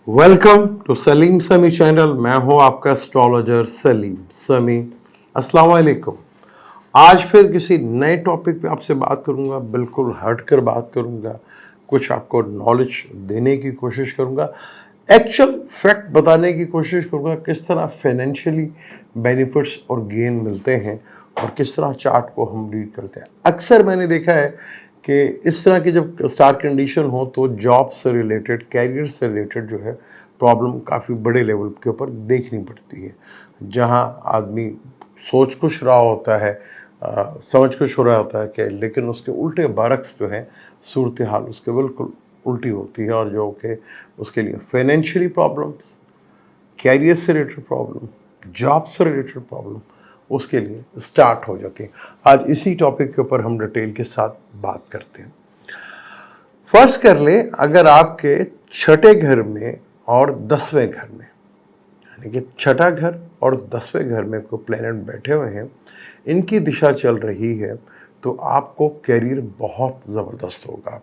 Welcome to Salim समी channel. मैं हूं आपका एस्ट्रोलॉजर सलीम समी। अस्सलाम वालेकुम। आज फिर किसी नए टॉपिक पे आपसे बात करूंगा, बिल्कुल हटकर बात करूंगा, कुछ आपको नॉलेज देने की कोशिश करूंगा, एक्चुअल फैक्ट बताने की कोशिश करूंगा, किस तरह फाइनेंशियली बेनिफिट्स और गेन मिलते हैं और किस तरह चार्ट को हम रीड करते हैं। अक्सर मैंने देखा है कि इस तरह की जब स्टार कंडीशन हो तो जॉब से रिलेटेड, कैरियर से रिलेटेड जो है प्रॉब्लम काफ़ी बड़े लेवल के ऊपर देखनी पड़ती है। जहां आदमी सोच कुछ रहा होता है, समझ कुछ हो रहा होता है कि, लेकिन उसके उल्टे बरक्स जो है सूरत हाल उसके बिल्कुल उल्टी होती है और जो कि उसके लिए फाइनेंशियली प्रॉब्लम्स, कैरियर से रिलेटेड प्रॉब्लम, जॉब से रिलेटेड प्रॉब्लम उसके लिए स्टार्ट हो जाती है। आज इसी टॉपिक के ऊपर हम डिटेल के साथ बात करते हैं। फर्ज कर ले, अगर आपके छठे घर में और 10वें घर में, यानी कि छठा घर और 10वें घर में कोई प्लेनेट बैठे हुए हैं, इनकी दिशा चल रही है, तो आपको कैरियर बहुत ज़बरदस्त होगा,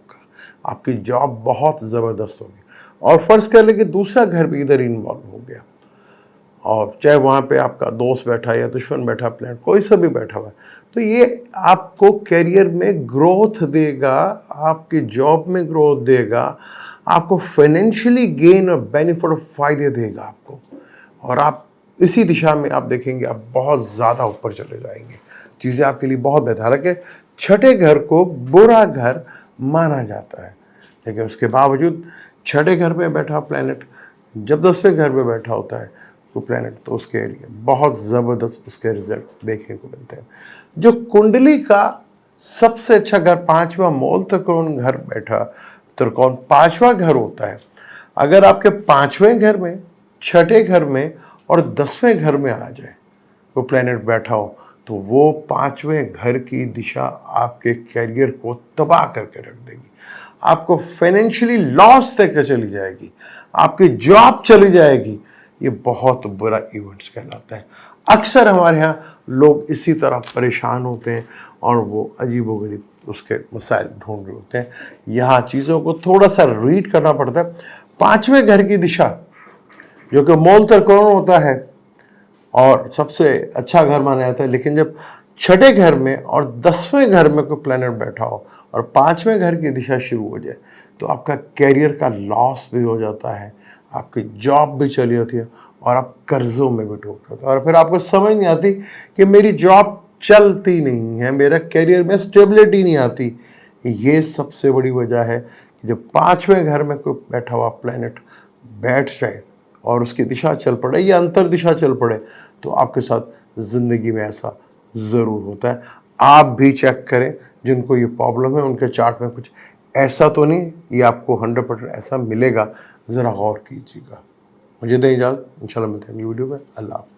आपकी जॉब बहुत ज़बरदस्त होगी। और फर्ज कर ले कि दूसरा घर भी इधर इन्वॉल्व हो गया, और चाहे वहाँ पे आपका दोस्त बैठा है या दुश्मन बैठा, प्लेनेट कोई सा भी बैठा हुआ है, तो ये आपको करियर में ग्रोथ देगा, आपकी जॉब में ग्रोथ देगा, आपको फाइनेंशियली गेन और बेनिफिट और फायदे देगा आपको। और आप इसी दिशा में आप देखेंगे आप बहुत ज़्यादा ऊपर चले जाएंगे, चीज़ें आपके लिए बहुत बेहतर। हालांकि छठे घर को बुरा घर माना जाता है, लेकिन उसके बावजूद छठे घर में बैठा प्लैनेट जब 10वें घर में बैठा होता है तो प्लैनेट, तो उसके लिए बहुत ज़बरदस्त उसके रिजल्ट देखने को मिलते हैं। जो कुंडली का सबसे अच्छा घर, पांचवा मूल त्रिकोण घर बैठा, त्रिकोण पांचवा घर होता है। अगर आपके पांचवें घर में, छठे घर में और 10वें घर में आ जाए वो प्लैनेट बैठा हो, तो वो पांचवें घर की दिशा आपके कैरियर को तबाह करके रख देगी, आपको फाइनेंशियली लॉस देकर चली जाएगी, आपकी जॉब चली जाएगी। ये बहुत बुरा इवेंट्स कहलाता है। अक्सर हमारे यहाँ लोग इसी तरह परेशान होते हैं और वो अजीबोगरीब उसके मसाइल ढूंढ रहे होते हैं। यहाँ चीज़ों को थोड़ा सा रीड करना पड़ता है। पांचवें घर की दिशा जो कि मूल त्रिकोण होता है और सबसे अच्छा घर माना जाता है, लेकिन जब छठे घर में और 10वें घर में कोई प्लैनेट बैठा हो और पांचवें घर की दिशा शुरू हो जाए, तो आपका कैरियर का लॉस भी हो जाता है, आपकी जॉब भी चली जाती है और आप कर्जों में भी डूब जाते हैं। और फिर आपको समझ नहीं आती कि मेरी जॉब चलती नहीं है, मेरा कैरियर में स्टेबिलिटी नहीं आती। ये सबसे बड़ी वजह है कि जब पांचवें घर में कोई बैठा हुआ प्लैनेट बैठ जाए और उसकी दिशा चल पड़े या अंतर दिशा चल पड़े, तो आपके साथ ज़िंदगी में ऐसा ज़रूर होता है। आप भी चेक करें, जिनको ये प्रॉब्लम है उनके चार्ट में कुछ ऐसा तो नहीं, ये आपको 100% ऐसा मिलेगा, ज़रा गौर कीजिएगा। मुझे दें इजाज़त, इंशाल्लाह मिलते हैं अगली वीडियो में। अल्लाह हाफ़िज़।